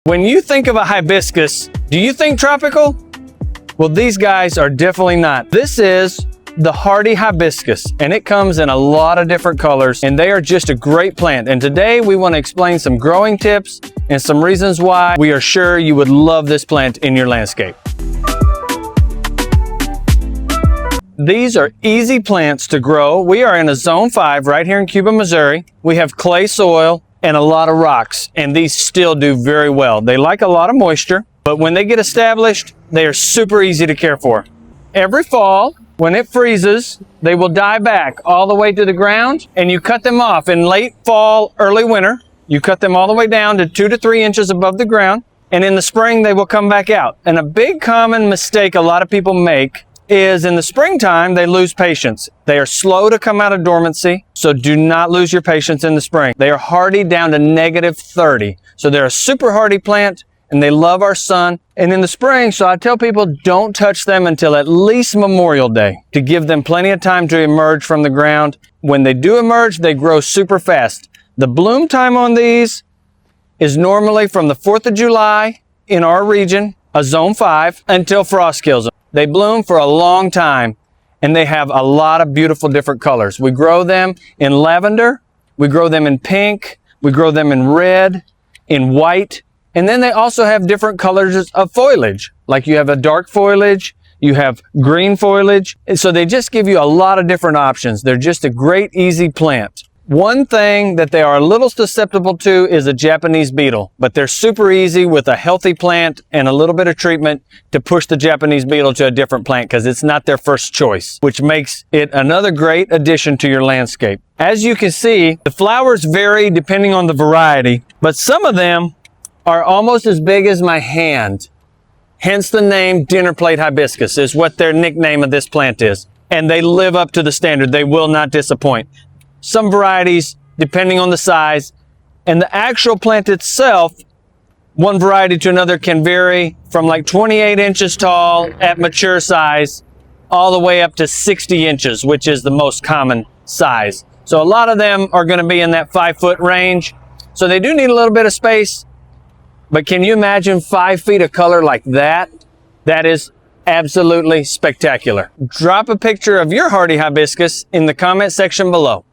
When you think of a hibiscus, do you think tropical? Well, these guys are definitely not. This is the hardy hibiscus, and it comes in a lot of different colors, and they are just a great plant. And today we want to explain some growing tips and some reasons why we are sure you would love this plant in your landscape. These are easy plants to grow. We are in a zone 5 right here in Cuba, Missouri. We have clay soil and a lot of rocks, and these still do very well. They like a lot of moisture, but when they get established, they are super easy to care for. Every fall, when it freezes, they will die back all the way to the ground, and you cut them off in late fall, early winter. You cut them all the way down to 2 to 3 inches above the ground, and in the spring, they will come back out. And a big common mistake a lot of people make is in the springtime, they lose patience. They are slow to come out of dormancy, so do not lose your patience in the spring. They are hardy down to -30. So they're a super hardy plant, and they love our sun. And in the spring, so I tell people don't touch them until at least Memorial Day to give them plenty of time to emerge from the ground. When they do emerge, they grow super fast. The bloom time on these is normally from the 4th of July in our region, a zone 5, until frost kills them. They bloom for a long time, and they have a lot of beautiful different colors. We grow them in lavender, we grow them in pink, we grow them in red, in white, and then they also have different colors of foliage. Like you have a dark foliage, you have green foliage, and so they just give you a lot of different options. They're just a great, easy plant. One thing that they are a little susceptible to is a Japanese beetle, but they're super easy with a healthy plant and a little bit of treatment to push the Japanese beetle to a different plant because it's not their first choice, which makes it another great addition to your landscape. As you can see, the flowers vary depending on the variety, but some of them are almost as big as my hand. Hence the name dinner plate hibiscus is what their nickname of this plant is. And they live up to the standard. They will not disappoint. Some varieties, depending on the size, and the actual plant itself, one variety to another can vary from like 28 inches tall at mature size, all the way up to 60 inches, which is the most common size. So a lot of them are going to be in that 5-foot range. So they do need a little bit of space, but can you imagine 5 feet of color like that? That is absolutely spectacular. Drop a picture of your hardy hibiscus in the comment section below.